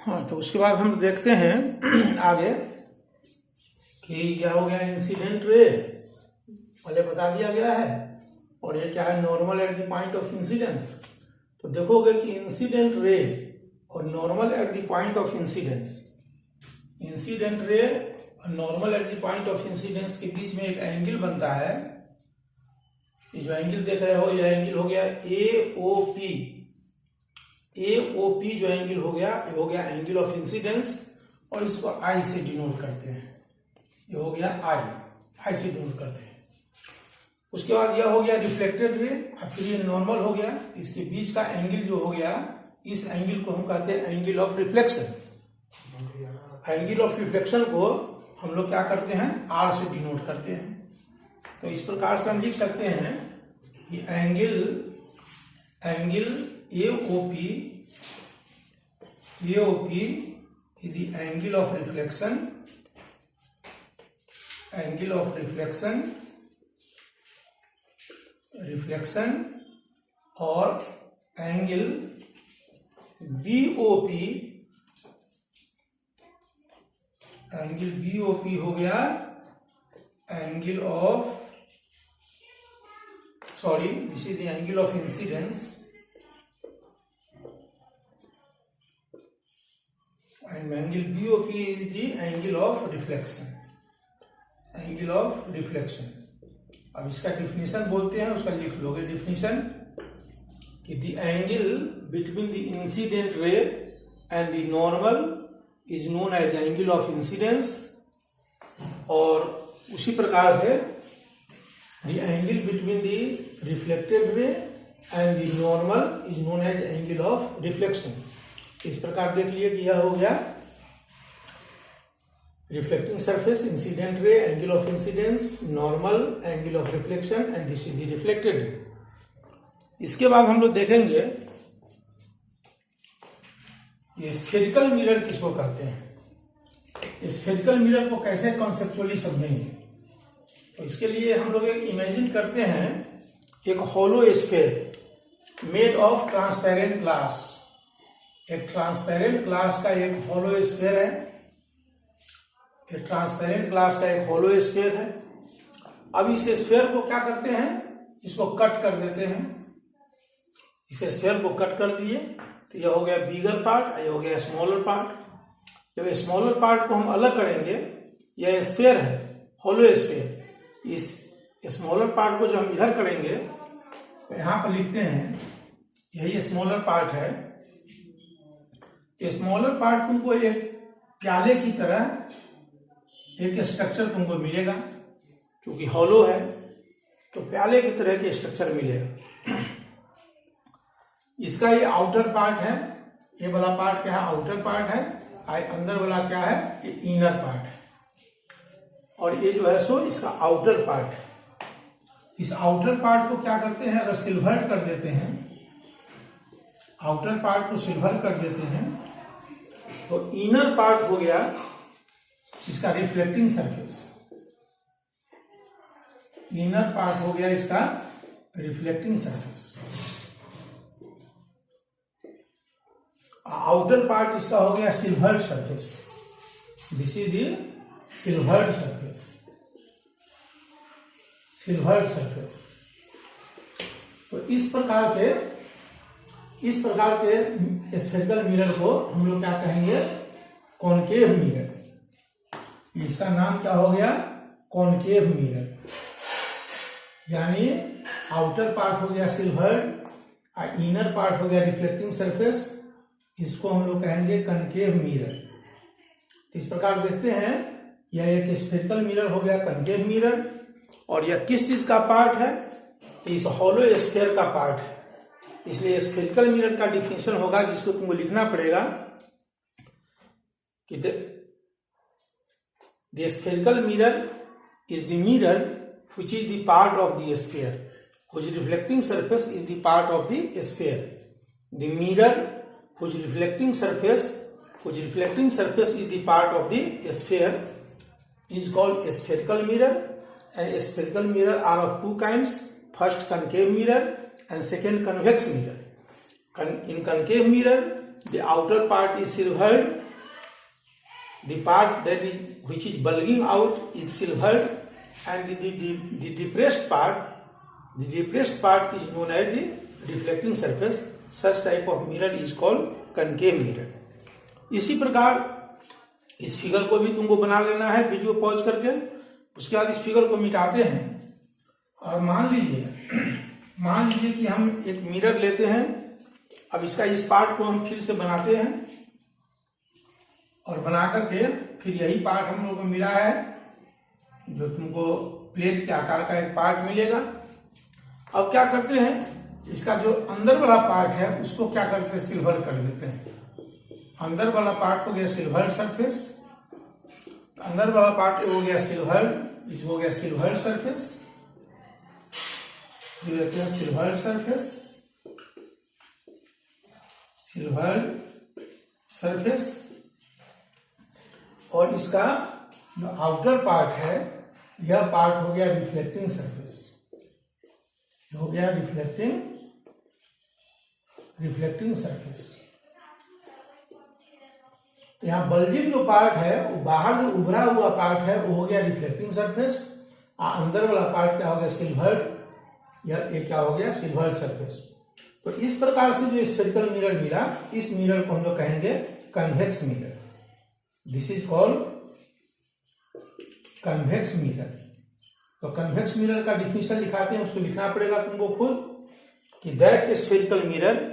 हाँ, तो उसके बाद हम देखते हैं आगे कि क्या हो गया। इंसिडेंट रे पहले बता दिया गया है, और ये क्या है, normal at the point of incidence. तो देखोगे कि इंसिडेंट रे और normal at the point of incidence, incident ray और normal at the point of incidence के बीच में एक एंगल बनता है। ये जो एंगल देख रहे हो, यह एंगल हो गया AOP। AOP जो एंगल हो गया, ये हो गया एंगल ऑफ इंसिडेंस, और इसको I से डिनोट करते हैं। ये हो गया I से डिनोट करते हैं। उसके बाद यह हो गया रिफ्लेक्टेड रे, और फिर ये नॉर्मल हो गया। इसके बीच का एंगल जो हो गया, इस एंगल को हम कहते हैं angle of reflection. Angle of reflection को हम लोग क्या करते हैं, R से डिनोट करते हैं। तो इस प्रकार से हम लिख सकते हैं कि angle AOP is the angle of reflection, और एंगल BOP हो गया angle of, this is the angle of incidence, and angle BOP is the angle of reflection, अब इसका डिफिनेशन बोलते हैं, उसका लिख लोगे डिफिनेशन कि the angle between the incident ray and the normal is known as angle of incidence, और उसी प्रकार से the angle between the reflected ray and the normal is known as angle of reflection. इस प्रकार देख लिए कि यह हो गया reflecting surface, incident ray, angle of incidence, normal, angle of reflection, and this is the reflected ray. इसके बाद हम लोग देखेंगे ये स्फेरिकल मिरर किसको कहते हैं। स्फेरिकल मिरर को कैसे कॉन्सेप्चुअली समझेंगे, तो इसके लिए हम लोग एक इमेजिन करते हैं एक hollow sphere made of transparent glass. एक ट्रांसपेरेंट ग्लास का एक हॉलो स्फेयर है, एक ट्रांसपेरेंट ग्लास का एक हॉलो स्फेयर है। अब इस स्फेयर को क्या करते हैं, इसको कट कर देते हैं। इस स्फेयर को कट कर दिए तो यह हो गया बिगर पार्ट, यह हो गया स्मॉलर पार्ट। जब स्मॉलर पार्ट को हम अलग करेंगे, यह स्फेयर है हॉलो स्फेयर, इस स्मॉलर पार्ट को जब हम इधर करेंगे तो यहां पर लिखते हैं यही स्मॉलर पार्ट है। स्मॉलर पार्ट तुमको एक प्याले की तरह एक स्ट्रक्चर तुमको मिलेगा, क्योंकि हॉलो है तो प्याले की तरह के स्ट्रक्चर मिलेगा। इसका ये आउटर पार्ट है, ये वाला पार्ट क्या है, आउटर पार्ट है, और अंदर वाला क्या है, ये इनर पार्ट है, और ये जो है सो इसका आउटर पार्ट है। इस आउटर पार्ट को क्या करते हैं, अगर सिल्वर कर देते हैं, आउटर पार्ट को सिल्वर कर देते हैं तो इनर पार्ट हो गया इसका रिफ्लेक्टिंग सरफेस। इनर पार्ट हो गया इसका रिफ्लेक्टिंग सरफेस, आउटर पार्ट इसका हो गया silvered surface. This is the silvered surface, silvered surface. तो इस प्रकार के स्फेरिकल मिरर को हम लोग क्या कहेंगे, कॉनकेव मिरर। इसका नाम क्या हो गया, कॉनकेव मिरर। यानी आउटर पार्ट हो गया सिल्वर्ड और इनर पार्ट हो गया रिफ्लेक्टिंग सरफेस, इसको हम लोग कहेंगे कनकेव मिरर। इस प्रकार देखते हैं यह एक स्फेरिकल मिरर हो गया, कनकेव मिरर। और यह किस चीज का पार्ट है, तो इस हॉलो स्फेयर का पार्ट है। इसलिए स्फेरिकल मिरर का डिफिनेशन होगा जिसको तुमको लिखना पड़ेगा कि the spherical mirror is the mirror which is the part of the sphere whose reflecting surface is the part of the sphere. The mirror whose reflecting surface is the part of the sphere is called a spherical mirror, and a spherical mirror are of two kinds, first concave mirror and second convex mirror. In concave mirror the outer part is silvered, the part that is which is bulging out is silvered, and the depressed part is known as the reflecting surface. Such type of mirror is called concave mirror. इसी प्रकार इस figure को भी तुमको बना लेना है video pause करके। उसके बाद इस फिगर को मिटाते हैं और मान लीजिए कि हम एक मिरर लेते हैं। अब इसका इस पार्ट को हम फिर से बनाते हैं और बना करके फिर यही पार्ट हम लोग को मिला है, जो तुमको प्लेट के आकार का एक पार्ट मिलेगा। अब क्या करते हैं, इसका जो अंदर वाला पार्ट है उसको क्या करते हैं, सिल्वर कर देते हैं। अंदर वाला पार्ट हो गया सिल्वर सरफेस, अंदर वाला पार्ट हो गया सिल्वर, इस हो गया सिल्वर सरफेस, ये देते हैं सिल्वर सरफेस, सिल्वर सरफेस। और इसका जो आउटर पार्ट है यह पार्ट हो गया रिफ्लेक्टिंग सरफेस, हो गया रिफ्लेक्टिंग सरफेस। तो यहाँ बल्जिंग जो पार्ट है वो बाहर जो उभरा हुआ पार्ट है वो हो गया रिफ्लेक्टिंग सरफेस, और अंदर वाला पार्ट क्या हो गया सिल्वर, या ये क्या हो गया सिल्वर सरफेस। तो इस प्रकार से जो स्फेरिकल मिरर मिला, इस मिरर को हम लोग कहेंगे convex mirror. This is called convex mirror. तो कन्वेक्स मिरर का डिफिनेशन लिखाते हैं, उसको लिखना पड़ेगा तुमको खुद कि that spherical mirror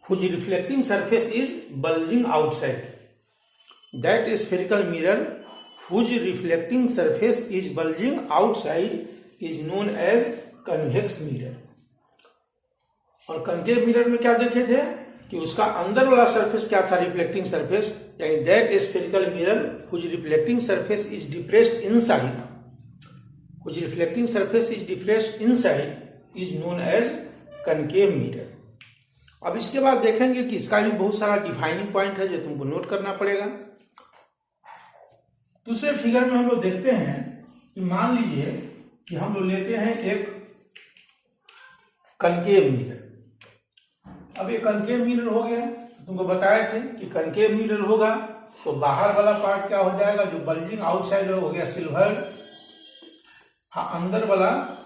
whose reflecting surface is bulging outside. That spherical mirror whose reflecting surface is bulging outside is known as convex mirror. और कनकेव मिरर में क्या देखे थे कि उसका अंदर वाला सरफेस क्या था, रिफ्लेक्टिंग सरफेस, यानी that spherical mirror whose reflecting surface is depressed inside, whose reflecting surface is depressed inside is known as concave mirror. अब इसके बाद देखेंगे कि इसका भी बहुत सारा डिफाइनिंग पॉइंट है जो तुमको नोट करना पड़ेगा। दूसरे फिगर में हम लोग देखते हैं कि मान लीजिए कि हम लोग लेते हैं एक कनकेव मिरर। अब ये कनकेव मिरर हो गया, तुमको बताए थे कि कनकेव मिरर होगा तो बाहर वाला पार्ट क्या हो जाएगा, जो बल्जिंग आउटसाइड हो गया सिल्वर, अंदर वाला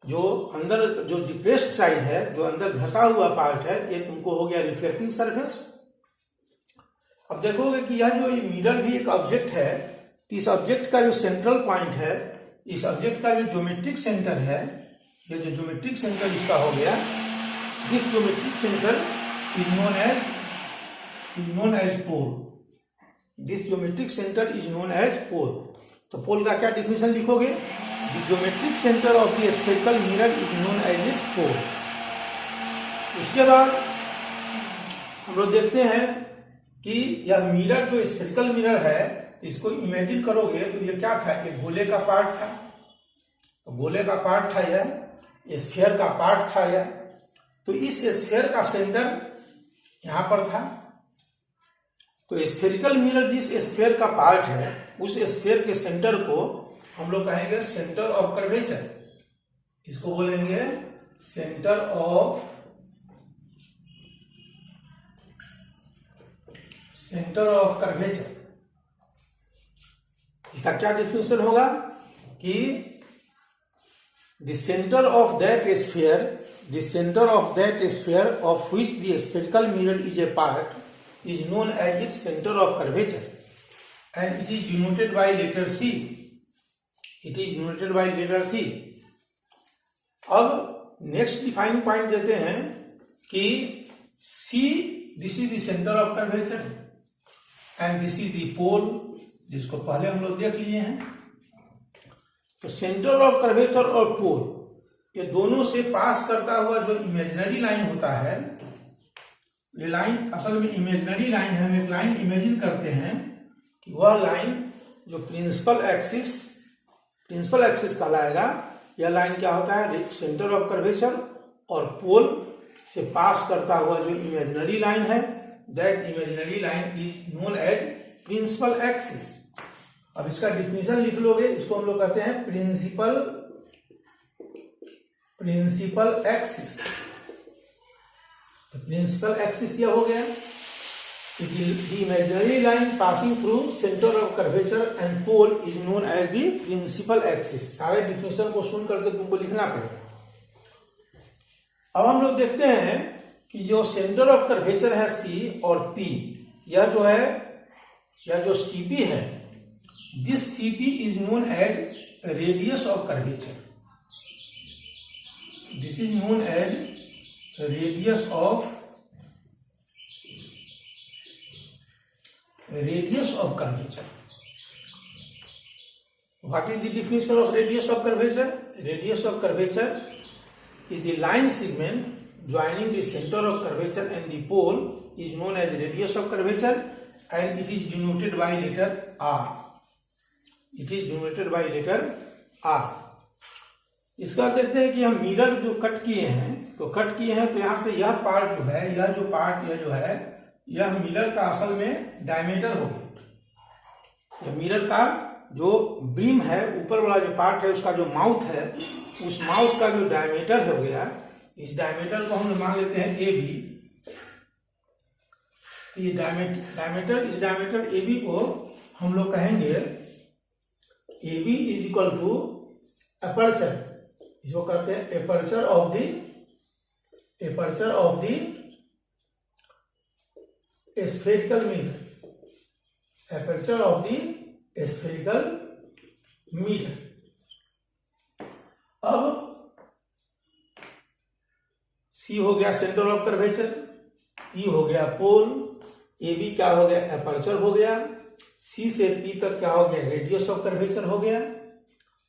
जो डिप्रेस्ड साइड है, जो अंदर धसा हुआ पार्ट है, ये तुमको हो गया रिफ्लेक्टिंग सरफेस। अब देखोगे कि यह जो मिरर भी एक ऑब्जेक्ट है, इस ऑब्जेक्ट का जो सेंट्रल पॉइंट है, इस ऑब्जेक्ट का जो ज्योमेट्रिक सेंटर है, ये जो ज्योमेट्रिक सेंटर इसका हो गया, this geometric centre is known as pole. This geometric centre is known as pole. तो पोल का क्या डिफिनेशन लिखोगे, The geometric center of the spherical mirror is known as its pole. उसके बाद हम लोग देखते हैं कि यह मिरर जो स्फेरिकल मिरर है, इसको इमेजिन करोगे तो ये क्या था, एक गोले का पार्ट था। तो गोले का पार्ट था यह, स्फीयर का पार्ट था यह। तो इस स्फीयर का सेंटर यहां पर था। तो स्फेरिकल मिरर जिस स्फीयर का पार्ट है, उस स्फीयर के सेंटर को हम लोग कहेंगे सेंटर ऑफ कर्वेचर। इसको बोलेंगे सेंटर ऑफ कर्वेचर। इसका क्या डिफिनेशन होगा कि the centre of that sphere of which the spherical mirror is a part is known as its centre of curvature and it is denoted by letter C. It is denoted by letter C. अब next defining point देते हैं कि C, this is the centre of curvature and this is the pole, जिसको पहले हम लोग देख लिए हैं। तो सेंटर ऑफ कर्वेचर और पोल, ये दोनों से पास करता हुआ जो इमेजिनरी लाइन होता है, ये लाइन असल में इमेजिनरी लाइन है। हम एक लाइन इमेजिन करते हैं कि वह लाइन जो प्रिंसिपल एक्सिस कहलाएगा। यह लाइन क्या होता है, सेंटर ऑफ कर्वेचर और पोल से पास करता हुआ जो इमेजिनरी लाइन है, that imaginary line is known as principal axis. अब इसका डिफिनेशन लिख लोगे, इसको हम लोग कहते हैं प्रिंसिपल एक्सिस। प्रिंसिपल एक्सिस यह हो गया। The imaginary line passing through center of curvature and pole is known as the principal axis। सारे डिफिनेशन को सुन करके तुमको लिखना पड़ेगा। अब हम लोग देखते हैं कि जो सेंटर ऑफ कर्वेचर है C और P, यह जो है, यह जो CP है, this CP is known as radius of curvature. This is known as radius of curvature। What is the definition of radius of curvature? Radius of curvature is the line segment joining the center of curvature and the pole is known as radius of curvature and it is denoted by letter R। It is denoted by letter R। इसका देखते हैं कि हम mirror जो cut किए हैं, तो यहाँ से यह पार्ट जो है, यह जो है, यह मिरर का असल में डायमीटर हो गया। यह मिरर का जो बीम है, ऊपर वाला जो पार्ट है, उसका जो माउथ है, उस माउथ का जो डायमीटर हो गया, इस डायमीटर को हम मान लेते हैं AB। ये डायमीटर, इस डायमीटर AB को हम लोग कहेंगे AB is equal to aperture. इसको कहते हैं aperture of the spherical mirror। aperture of the spherical mirror। अब C हो गया सेंटर ऑफ कर्वेचर, E हो गया पोल, AB क्या हो गया, एपर्चर हो गया, C से P तक क्या हो गया, रेडियस ऑफ कर्वेचर हो गया।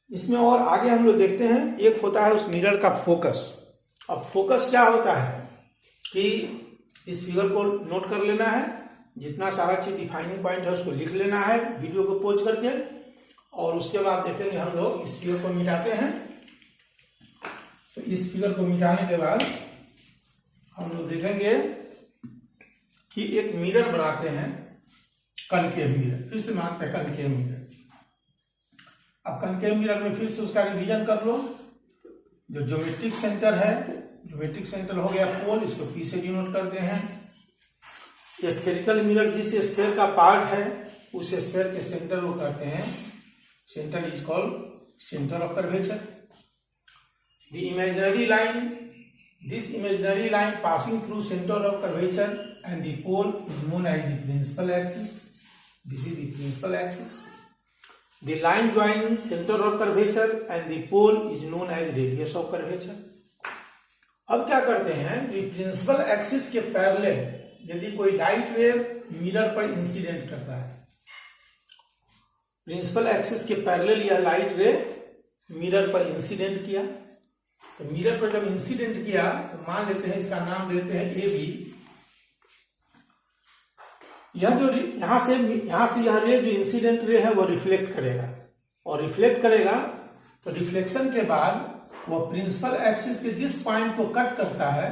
इसमें और आगे हम लोग देखते हैं, एक होता है उस मिरर का फोकस। अब फोकस क्या होता है कि इस फिगर को नोट कर लेना है, जितना सारा चीज डिफाइनिंग पॉइंट है उसको लिख लेना है वीडियो को पॉज करके, और उसके बाद देखेंगे हम लोग इस फिगर को मिटाते हैं। तो इस फिगर को मिटाने के बाद हम लोग देखेंगे कि एक मिरर बनाते हैं, कनकेव मिरर। फिर से मानते हैं कनकेव मिरर। अब कनकेव मिरर में फिर से उसका रिवीजन कर लो। जो ज्योमेट्रिक सेंटर है, ज्योमेट्रिक सेंटर हो गया पोल, इसको P से डिनोट करते हैं। स्फेरिकल मिरर जिस स्फेयर का पार्ट है, उस स्फेयर के सेंटर को कहते हैं, centre is called centre of curvature. The imaginary line, this imaginary line passing through centre of curvature and the pole is known as the principal axis. This is the principal axis. The line joining centre of curvature and the pole is known as radius of curvature. अब क्या करते हैं, principal axis के parallel यदि कोई light रे mirror पर incident करता है, प्रिंसिपल एक्सिस के पैरेलल यह लाइट रे मिरर पर इंसिडेंट किया, तो मिरर पर जब इंसिडेंट किया तो मान लेते हैं इसका नाम देते हैं AB। यह जो यहां से यह रे जो इंसिडेंट रे है वो रिफ्लेक्ट करेगा, और रिफ्लेक्ट करेगा तो रिफ्लेक्शन के बाद वो प्रिंसिपल एक्सिस के जिस पॉइंट को कट करता है,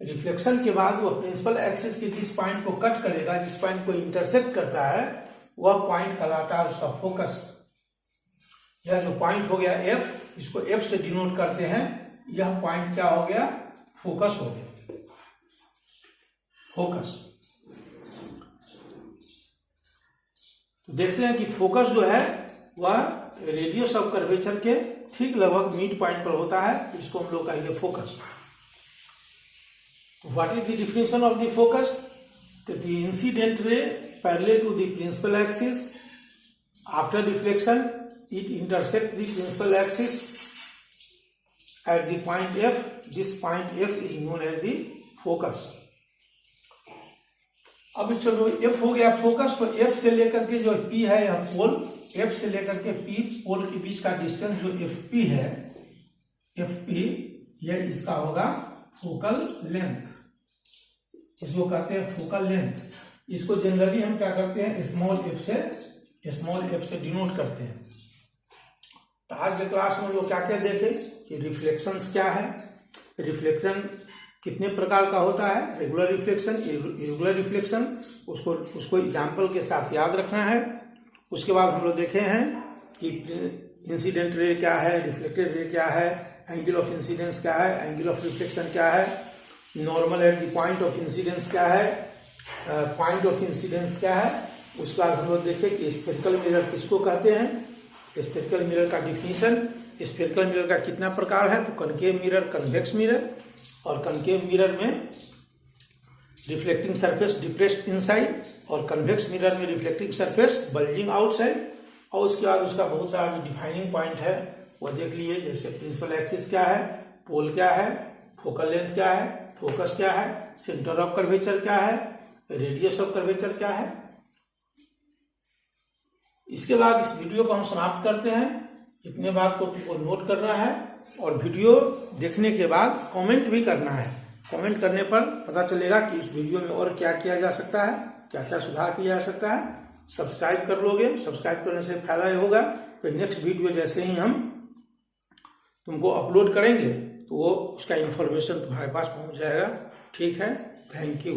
रिफ्लेक्शन के बाद वो प्रिंसिपल एक्सिस के जिस पॉइंट को कट करेगा, जिस पॉइंट को इंटरसेक्ट करता है, वह पॉइंट कहलाता है उसका फोकस। यह जो पॉइंट हो गया F, इसको F से डिनोट करते हैं। यह पॉइंट क्या हो गया, फोकस हो गया, फोकस। तो देखते हैं कि फोकस जो है वह रेडियस ऑफ कर्वेचर के ठीक लगभग मिड पॉइंट पर होता है, इसको हम लोग कहेंगे focus. What is the definition of the focus? The incident ray parallel to the principal axis, after reflection it intersects the principal axis at the point F. This point F is known as the focus। अब चलो F हो गया focus, तो F से लेकर के जो P है यह पोल, F से लेकर के P पोल के बीच का डिस्टेंस जो FP है, FP यह इसका होगा फोकल लेंथ, इसको कहते हैं फोकल लेंथ। इसको जनरली हम क्या करते हैं, स्मॉल f से डिनोट करते हैं। तो आज के क्लास में वो क्या क्या देखे कि रिफ्लेक्शंस क्या है, रिफ्लेक्शन कितने प्रकार का होता है, रेगुलर रिफ्लेक्शन, इरेगुलर रिफ्लेक्शन, उसको एग्जाम्पल के साथ याद रखना है। उसके बाद हम लोग देखे हैं कि इंसिडेंट रे क्या है, रिफ्लेक्टेड रे क्या है, एंगल ऑफ इंसिडेंस क्या है, एंगल ऑफ रिफ्लेक्शन क्या है, normal at the point of incidence क्या है, पॉइंट ऑफ इंसिडेंस क्या है। उसके बाद हम लोग देखें कि स्फेरिकल मिरर किसको कहते हैं, स्फेरिकल मिरर का डिफिनीशन, स्फेरिकल मिरर का कितना प्रकार है, तो कनकेव मिरर, कन्वेक्स मिरर, और कनकेव मिरर में रिफ्लेक्टिंग सरफेस डिप्रेस्ड इनसाइड, और कन्वेक्स मिरर में रिफ्लेक्टिंग सरफेस बल्जिंग आउटसाइड। और उसके बाद उसका बहुत सारा जो डिफाइनिंग पॉइंट है वो देख लिए, जैसे प्रिंसिपल एक्सिस क्या है, पोल क्या है, फोकल लेंथ क्या है, फोकस क्या है, सेंटर ऑफ कर्वेचर क्या है, रेडियस ऑफ कर्वेचर क्या है। इसके बाद इस वीडियो को हम समाप्त करते हैं। इतने बात को तुमको नोट करना है और वीडियो देखने के बाद कमेंट भी करना है। कमेंट करने पर पता चलेगा कि इस वीडियो में और क्या किया जा सकता है, क्या क्या सुधार किया जा सकता है। सब्सक्राइब कर लोगे, सब्सक्राइब करने से फायदा ये होगा कि नेक्स्ट वीडियो जैसे ही हम तुमको अपलोड करेंगे तो वो उसका इंफॉर्मेशन तुम्हारे पास पहुंच जाएगा। ठीक है, थैंक यू।